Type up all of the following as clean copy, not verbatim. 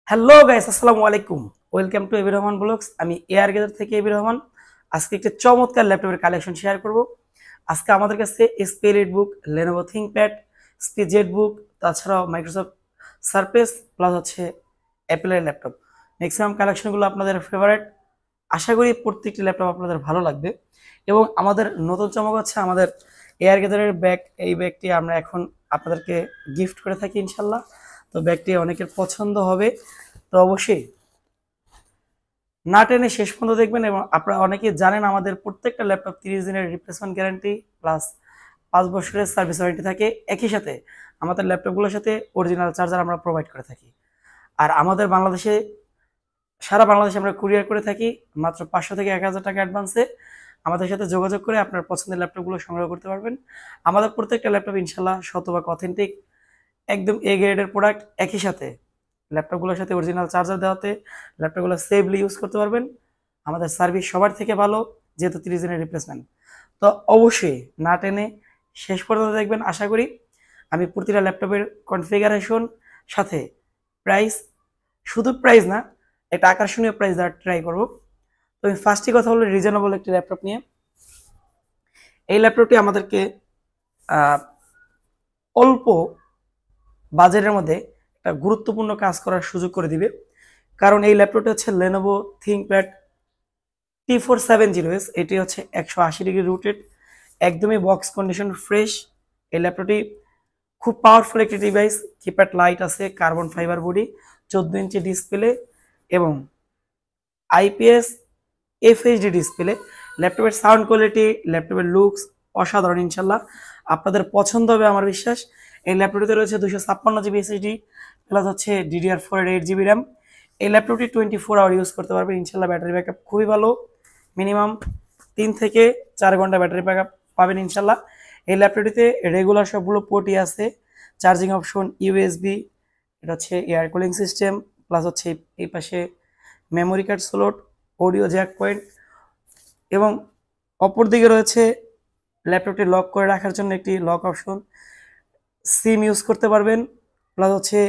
Hello guys, আসসালামু আলাইকুম। Welcome to A B Rahman blogs. আমি এয়ার গেজার থেকে এবি রহমান। আজকে একটা চমৎকার ল্যাপটপের কালেকশন শেয়ার করব। আজকে আমাদের কাছে SP EliteBook, Lenovo ThinkPad, SP Jetbook, তাছাড়াও মাইক্রোসফট সারফেস প্লাস হচ্ছে অ্যাপেলের ল্যাপটপ। ম্যাক্সিমাম কালেকশনগুলো আপনাদের ফেভারিট। আশা করি প্রত্যেকটি ল্যাপটপ আপনাদের ভালো লাগবে। এবং আমাদের নতুন চমক হচ্ছে আমাদের এয়ার গেজারের ব্যাগ। এই ব্যাগটি আমরা এখন আপনাদেরকে গিফট করে থাকি ইনশাল্লাহ। তো ব্যাগটি অনেকের পছন্দ হবে। তো অবশ্যই না টেনে শেষ পর্যন্ত দেখবেন। এবং আপনারা অনেকেই জানেন আমাদের প্রত্যেকটা ল্যাপটপ 30 দিনের রিপ্লেসমেন্ট গ্যারান্টি প্লাস 5 বছরের সার্ভিস ওয়ারেন্টি থাকে। একই সাথে আমাদের ল্যাপটপগুলোর সাথে অরিজিনাল চার্জার আমরা প্রোভাইড করে থাকি। আর আমাদের সারা বাংলাদেশে আমরা কুরিয়ার করে থাকি। মাত্র 500 থেকে 1000 টাকা অ্যাডভান্সে আমাদের সাথে যোগাযোগ করে আপনার পছন্দের ল্যাপটপগুলো সংগ্রহ করতে পারবেন। আমাদের প্রত্যেকটা ল্যাপটপ ইনশাল্লাহ শতভাগ অথেন্টিক, একদম এ গ্রেডের প্রোডাক্ট। একই সাথে ল্যাপটপগুলোর সাথে অরিজিনাল চার্জার দেওয়াতে ল্যাপটপগুলো সেফলি ইউজ করতে পারবেন। আমাদের সার্ভিস সবার থেকে ভালো, যেহেতু 30 দিনের রিপ্লেসমেন্ট। তো অবশ্যই না টেনে শেষ পর্যন্ত দেখবেন। আশা করি আমি প্রতিটা ল্যাপটপের কনফিগারেশন সাথে প্রাইস, শুধু প্রাইস না, একটা আকর্ষণীয় প্রাইস দেওয়ার ট্রাই করব। তো আমি ফার্স্টই কথা হলো রিজনেবল একটি ল্যাপটপ নিয়ে। এই ল্যাপটপটি আমাদেরকে অল্প বাজেটের মধ্যে একটা গুরুত্বপূর্ণ কাজ করার সুযোগ করে দিবে। কারণ এই ল্যাপটপটি হচ্ছে লেনোভো থিংকপ্যাড T470S। এটি হচ্ছে 180 ডিগ্রি রুটেড, একদমই বক্স কন্ডিশন ফ্রেশ। এই ল্যাপটপটি খুব পাওয়ারফুল একটি ডিভাইস। কিপ্যাড লাইট আছে, carbon fibre body, 14 inch display এবং আইপিএস এফএইচডি ডিসপ্লে। ল্যাপটপের সাউন্ড কোয়ালিটি, ল্যাপটপের লুকস অসাধারণ ইনশাল্লাহ। আপনাদের পছন্দ হবে আমার বিশ্বাস। এই ল্যাপটপটিতে রয়েছে 256 জিবি এসএসডি প্লাস হচ্ছে DDR4 এর 8 জিবি র্যাম। এই ল্যাপটপটি 24 আওয়ার ইউজ করতে পারবেন ইনশাল্লাহ। ব্যাটারি ব্যাকআপ খুবই ভালো, মিনিমাম 3 থেকে 4 ঘন্টা ব্যাটারি ব্যাকআপ পাবেন ইনশাল্লাহ। এই ল্যাপটপটিতে রেগুলার সবগুলো পোর্টই আছে, চার্জিং অপশন, ইউএসবি, এটা হচ্ছে এয়ার কুলিং সিস্টেম প্লাস হচ্ছে এই পাশে memory card slot, audio jack point এবং অপর দিকে রয়েছে ল্যাপটপটি লক করে রাখার জন্য একটি লক অপশন। সিম ইউজ করতে পারবেন প্লাস হচ্ছে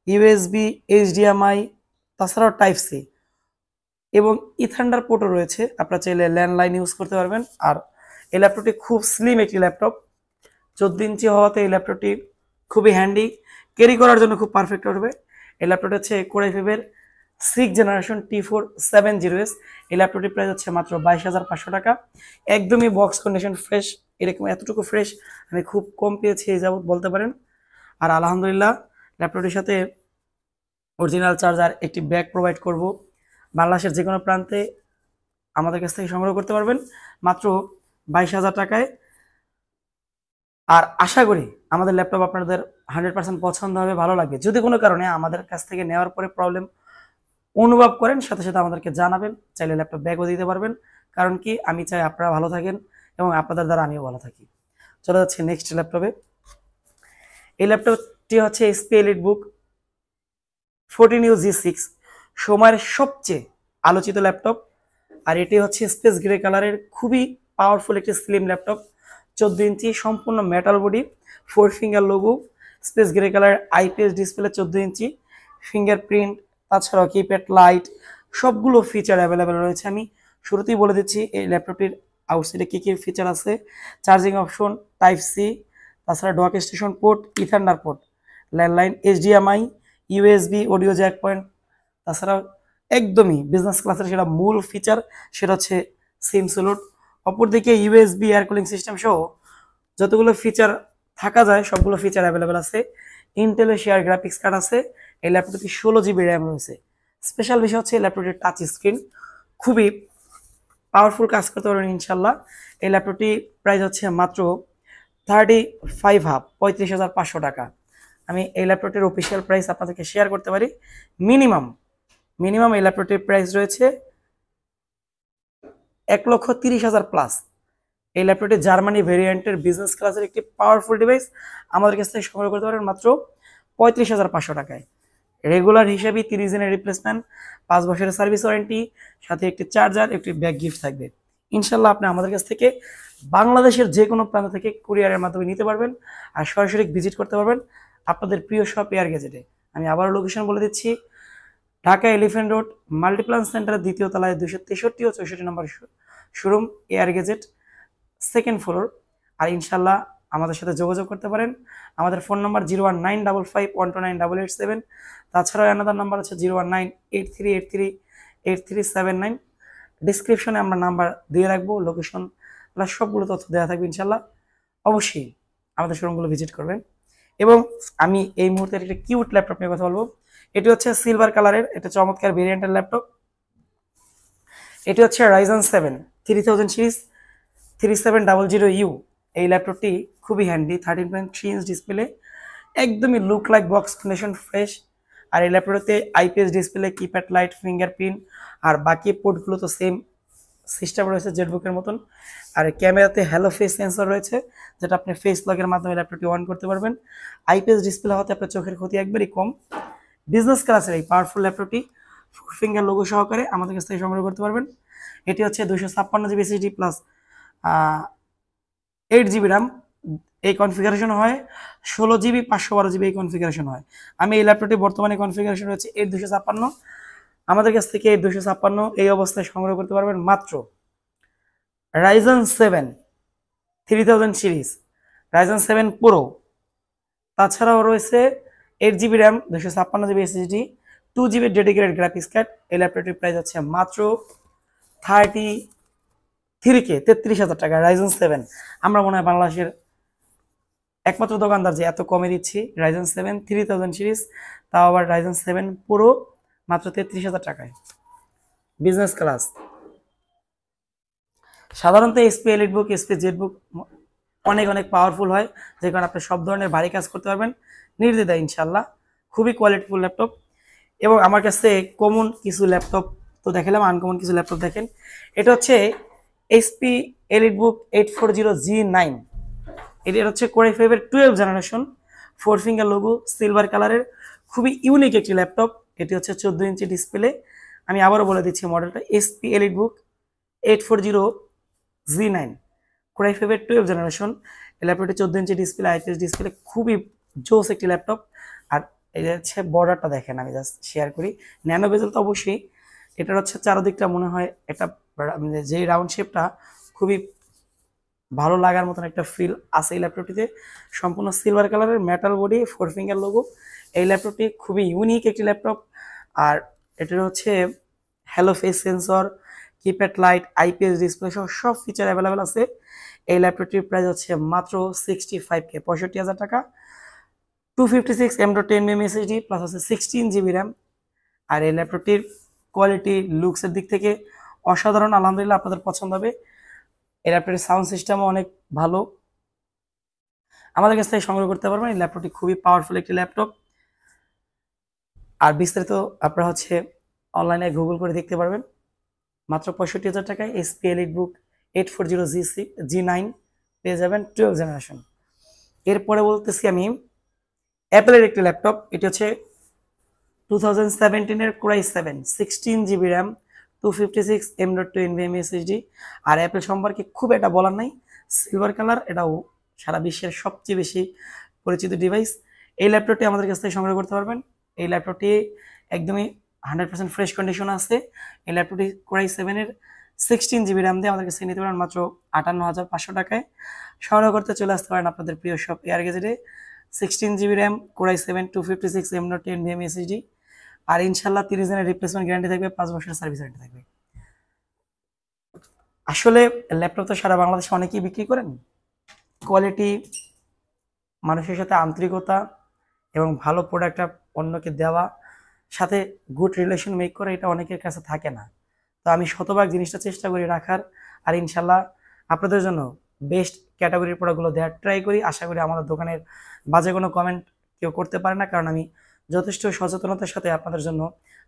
ইউএসবি, এইচডিএমআই, তাছাড়াও টাইপ সি এবং ইথান্ডার পোর্টও রয়েছে। আপনারা চাইলে ল্যান্ডলাইন ইউজ করতে পারবেন। আর এই ল্যাপটপটি খুব স্লিম একটি ল্যাপটপ, 14 ইঞ্চি হওয়াতে এই ল্যাপটপটি খুবই হ্যান্ডি, ক্যারি করার জন্য খুব পারফেক্ট হবে। এই ল্যাপটপটি হচ্ছে কোর i5-এর 6th জেনারেশন T470S। এই ল্যাপটপটির প্রাইস হচ্ছে মাত্র 22,500 টাকা। একদমই বক্স কন্ডিশন ফ্রেশ, এরকম এতটুকু ফ্রেশ আমি খুব কম পেয়েছি এই যাবৎ বলতে পারেন। আর আলহামদুলিল্লাহ ল্যাপটপটির সাথে অরিজিনাল চার্জার, একটি ব্যাগ প্রোভাইড করব। বাংলাদেশের যে কোনো প্রান্তে আমাদের কাছ থেকে সংগ্রহ করতে পারবেন মাত্র 22,000 টাকায়। আর আশা করি আমাদের ল্যাপটপ আপনাদের 100% পছন্দ হবে, ভালো লাগবে। যদি কোনো কারণে আমাদের কাছ থেকে নেওয়ার পরে প্রবলেম অনুভব করেন, সাথে সাথে আমাদেরকে জানাবেন। চাইলে ল্যাপটপ ব্যাগও দিতে পারবেন। কারণ কি, আমি চাই আপনারা ভালো থাকেন এবং আপনাদের দ্বারা আমিও ভালো থাকি। চলে যাচ্ছে নেক্সট ল্যাপটপে। এই ল্যাপটপটি হচ্ছে এসপি এলিটবুক 14UG6, সময়ের সবচেয়ে আলোচিত ল্যাপটপ। আর এটি হচ্ছে স্পেস গ্রে কালারের খুবই পাওয়ারফুল একটি স্লিম ল্যাপটপ। 14 ইঞ্চি সম্পূর্ণ metal body, 4 finger logo, space grey colour, IPS display, 14 inch, fingerprint, তাছাড়াও কিপ্যাড লাইট, সবগুলো ফিচার অ্যাভেলেবেল রয়েছে। আমি শুরুতেই বলে দিচ্ছি এই ল্যাপটপটির আউটসাইডে কী কী ফিচার আছে। চার্জিং অপশন, টাইপ সি, তাছাড়া dock station port, ethernet port, landline, HDMI, USB, audio jack point, তাছাড়াও একদমই বিজনেস ক্লাসের সেটা মূল ফিচার, সেটা হচ্ছে সিম স্লট। অপরদিকে ইউএসবি, এয়ার কুলিং সিস্টেম সহ যতগুলো ফিচার থাকা যায় সবগুলো ফিচার অ্যাভেলেবেল আছে। ইন্টেলের শেয়ার গ্রাফিক্স কার্ড আছে। এই ল্যাপটপটি 16 জিবি র্যাম রয়েছে। স্পেশাল বিষয় হচ্ছে এই ল্যাপটপটির টাচ স্ক্রিন খুবই পাওয়ারফুল কাজ করতে পারবেন ইনশাল্লাহ। এই ল্যাপটপটি প্রাইস হচ্ছে মাত্র 35,500 টাকা। আমি এই ল্যাপটপটির অফিসিয়াল প্রাইস আপনাদেরকে শেয়ার করতে পারি। মিনিমাম মিনিমাম এই ল্যাপটপটির প্রাইস রয়েছে 1,30,000 প্লাস। এই ল্যাপটপটি জার্মানি ভেরিয়েন্টের বিজনেস ক্লাসের একটি পাওয়ারফুল ডিভাইস। আমাদের কাছ থেকে সংগ্রহ করতে পারেন মাত্র 35,500 টাকায়। রেগুলার হিসেবে 30 দিনের রিপ্লেসমেন্ট, 5 বছরের সার্ভিস ওয়ারেন্টি, সাথে একটি চার্জার, একটি ব্যাগ গিফট থাকবে ইনশাল্লাহ। আপনি আমাদের কাছ থেকে বাংলাদেশের যে কোনো প্রান্ত থেকে কুরিয়ারের মাধ্যমে নিতে পারবেন আর সরাসরি ভিজিট করতে পারবেন আপনাদের প্রিয় শপ এয়ার গ্যাজেটে। আমি আবারও লোকেশন বলে দিচ্ছি, ঢাকা এলিফ্যান্ট রোড মাল্টিপ্লান সেন্টারের দ্বিতীয় তলায় 263 ও 64 নম্বর showroom, air gadget, second floor. আর ইনশাল্লাহ আমাদের সাথে যোগাযোগ করতে পারেন। আমাদের ফোন নাম্বার 01955129887। তাছাড়াও অ্যানাদার নাম্বার আছে 01983838379। ডিসক্রিপশনে আমরা নাম্বার দিয়ে রাখবো, লোকেশন প্লাস সবগুলো তথ্য দেওয়া থাকবে ইনশাল্লাহ। অবশ্যই আমাদের শোরুমগুলো ভিজিট করবেন। এবং আমি এই মুহূর্তে একটা কিউট ল্যাপটপ নিয়ে কথা বলবো। এটি হচ্ছে সিলভার কালারের, এটা চমৎকার ভেরিয়েন্টের ল্যাপটপ। এটি হচ্ছে Ryzen 7 3000 সিরিজ 3700U। এই ল্যাপটপটি খুবই হ্যান্ডি, 13.3 ইঞ্চ ডিসপ্লে, একদমই look like box condition fresh. আর এই ল্যাপটপে IPS display, keypad light, fingerprint, আর বাকি পোর্টগুলো তো সেম সিস্টেম রয়েছে জেটবুকের মতন। আর ক্যামেরাতে হ্যালো ফেস সেন্সর রয়েছে, যেটা আপনি ফেস লকের মাধ্যমে ল্যাপটপটি অন করতে পারবেন। আইপিএস ডিসপ্লে হতে আপনার চোখের ক্ষতি একবারই কম। বিজনেস ক্লাসের এই পাওয়ারফুল ল্যাপটপটি 4 ফিঙ্গার লোগো সহকারে আমাদের কাছ থেকে সংগ্রহ করতে পারবেন। এটি হচ্ছে 256 GB SSD plus 8 GB RAM এই কনফিগারেশন হয়, 16 জিবি 512 জিবি এই কনফিগারেশন হয়। আমি এই ল্যাপটপটি বর্তমানে কনফিগারেশন রয়েছে 8256। আমাদের কাছ থেকে 8256 এই অবস্থায় সংগ্রহ করতে পারবেন মাত্র Ryzen 7 3000 সিরিজ, Ryzen 7 Pro। তাছাড়াও রয়েছে 8 GB RAM, 256 GB SSD, 2 GB dedicated graphics card. এই ল্যাপটপটির প্রাইস আছে মাত্র 33,000 টাকা। Ryzen 7 আমরা মনে হয় বাংলাদেশের একমাত্র দোকানদার যে এত কমে দিচ্ছি। Ryzen 7 3000 সিরিজ, তাও আবার Ryzen 7 Pro মাত্র 33,000 টাকায়, বিজনেস ক্লাস। সাধারণত এসপি এলিটবুক, এসপি জেটবুক অনেক অনেক পাওয়ারফুল হয়, যে কারণে আপনি সব ধরনের ভারী কাজ করতে পারবেন নির্দ্বিধায় ইনশাল্লাহ। খুবই কোয়ালিটিফুল ল্যাপটপ। এবং আমার কাছে কমন কিছু ল্যাপটপ তো দেখালাম, আনকমন কিছু ল্যাপটপ দেখেন। এটা হচ্ছে এসপি এলিটবুক 840G9। এটা হচ্ছে Core i5 এর 12 জেনারেশন, 4 ফিঙ্গার লোগো, সিলভার কালারের, খুবই ইউনিক একটি ল্যাপটপ। এটি হচ্ছে 14 ইঞ্চি ডিসপ্লে। আমি আবারও বলে দিচ্ছি মডেলটা SP EliteBook 840G9, Core i5 এর 12 জেনারেশন। এই ল্যাপটপটি 14 ইঞ্চি ডিসপ্লে, আইপিএস ডিসপ্লে, খুবই জোস একটি ল্যাপটপ। আর এই হচ্ছে বর্ডারটা দেখেন, আমি জাস্ট শেয়ার করি। ন্যানো বেজেল তো অবশ্যই, এটার হচ্ছে চারদিকটা মনে হয় একটা যে রাউন্ড শেপটা খুবই ভালো লাগার মতন একটা ফিল আছে এই ল্যাপটপটিতে। সম্পূর্ণ সিলভার কালারের, মেটাল বডি, 4 ফিঙ্গার লোগো। এই ল্যাপটপটি খুবই ইউনিক একটি ল্যাপটপ। আর এটার হচ্ছে hello face sensor, keypad light, IPS display সহ সব ফিচার অ্যাভেলেবেল আছে। এই ল্যাপটপটির প্রাইস হচ্ছে মাত্র 65K, 65,000 টাকা। 256 M.2 এসএসডি প্লাস আছে 16 জিবি র্যাম। আর এই ল্যাপটপটির কোয়ালিটি, লুকসের দিক থেকে অসাধারণ, আলহামদুলিল্লাহ আপনাদের পছন্দ হবে। এই ল্যাপটপটির সাউন্ড সিস্টেমও অনেক ভালো, আমাদের কাছ থেকে সংগ্রহ করতে পারবেন। এই ল্যাপটপটি খুবই পাওয়ারফুল একটি ল্যাপটপ। আর বিস্তারিত আপনারা হচ্ছে অনলাইনে গুগল করে দেখতে পারবেন। মাত্র 65,000 টাকায় এসপি এলিটবুক 840G9 পেয়ে যাবেন, 12 জেনারেশন। এরপরে বলতেছি আমি অ্যাপেলের একটি ল্যাপটপ। এটি হচ্ছে 2017 এর Core i7 16 GB RAM, 256 M.2 NVMe SSD। আর অ্যাপেল সম্পর্কে খুব একটা বলার নাই, সিলভার কালার, এটাও সারা বিশ্বের সবচেয়ে বেশি পরিচিত ডিভাইস। এই ল্যাপটপটি আমাদের কাছ থেকে সংগ্রহ করতে পারবেন। এই ল্যাপটপটি একদমই 100% ফ্রেশ কন্ডিশন আছে। এই ল্যাপটপটি Core i7 এর 16 জিবি র্যাম দিয়ে আমাদের কাছে নিতে পারেন মাত্র 58,500 টাকায়। সংগ্রহ করতে চলে আসতে পারেন আপনাদের প্রিয় শপ এয়ার গেজেটে। 16 GB RAM, Core i7, 256 M.2 NVMe SSD। আর ইনশাল্লাহ 30 দিনের রিপ্লেসমেন্ট গ্যারান্টি থাকবে, 5 বছরের সার্ভিস ওয়ারেন্টি থাকবে। আসলে ল্যাপটপ তো সারা বাংলাদেশে অনেকেই বিক্রি করেন। কোয়ালিটি, মানুষের সাথে আন্তরিকতা এবং ভালো প্রোডাক্ট অন্যকে দেওয়া, সাথে গুড রিলেশন মেক করা, এটা অনেকের কাছে থাকে না। তো আমি শতভাগ জিনিসটা চেষ্টা করি রাখার। আর ইনশাল্লাহ আপনাদের জন্য বেস্ট ক্যাটাগরির প্রোডাক্টগুলো দেওয়ার ট্রাই করি। আশা করি আমাদের দোকানের বাজে কোনো কমেন্ট কেউ করতে পারে না, কারণ আমি যথেষ্ট সচেতনতার সাথে আপনাদের জন্য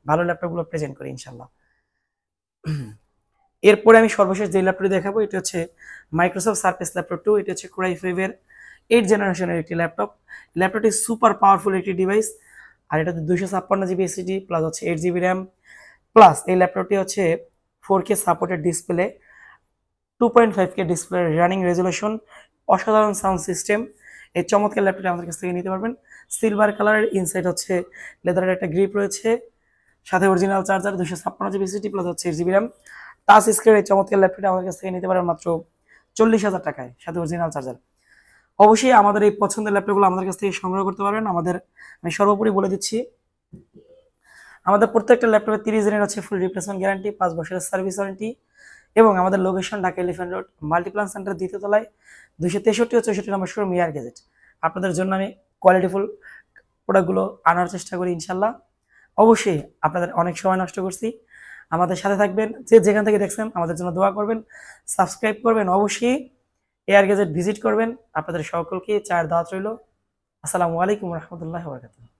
ভালো ল্যাপটপগুলো প্রেজেন্ট করি ইনশাল্লাহ। এরপরে আমি সর্বশেষ যে ল্যাপটপটি দেখাবো, এটা হচ্ছে মাইক্রোসফট সারফেস ল্যাপটপ 2। এটা হচ্ছে Core i5 এর 8 জেনারেশনের একটি ল্যাপটপ। ল্যাপটপটি সুপার পাওয়ারফুল একটি ডিভাইস। আর এটাতে 256 জিবি এসএসডি প্লাস হচ্ছে 8 জিবি র্যাম, প্লাস এই ল্যাপটপটি হচ্ছে 4K supported display, 2.5K display, running resolution, অসাধারণ সাউন্ড সিস্টেম। এই চমৎকার ল্যাপটপটি আমাদের কাছ থেকে নিতে পারবেন। সিলভার কালারের, ইনসাইড হচ্ছে লেদারের একটা গ্রিপ রয়েছে, সাথে original charger, 256 GB city plus হচ্ছে 8 জিবি র্যাম। টাচ স্ক্রিন এই চমৎকার ল্যাপটপটা আমাদের কাছ থেকে নিতে পারেন মাত্র 40,000 টাকায় সাথে অরিজিনাল চার্জার। অবশ্যই আমাদের এই পছন্দের ল্যাপটপগুলো আমাদের কাছ থেকে সংগ্রহ করতে পারবেন। আমি সর্বোপরি বলে দিচ্ছি, আমাদের প্রত্যেকটা ল্যাপটপে 30 দিনের হচ্ছে ফুল রিপ্লেসমেন্ট গ্যারান্টি, 5 বছরের সার্ভিস ওয়ারেন্টি, এবং আমাদের location Dhaka elephant road Multiplan centre দ্বিতীয় তলায় 263 ও 64 নম্বর শোরুম ইয়ার গ্যাজেট। আপনাদের জন্য আমি কোয়ালিটিফুল প্রোডাক্টগুলো আনার চেষ্টা করি ইনশাল্লাহ। অবশ্যই আপনাদের অনেক সময় নষ্ট করছি, আমাদের সাথে থাকবেন, যে যেখান থেকে দেখছেন আমাদের জন্য দোয়া করবেন, সাবস্ক্রাইব করবেন, অবশ্যই এয়ার গ্যাজেট ভিজিট করবেন। আপনাদের সকলকে চায়ের দাওয়াত রইল। আসসালামু আলাইকুম রহমতুল্লাহ বরকাতুহু।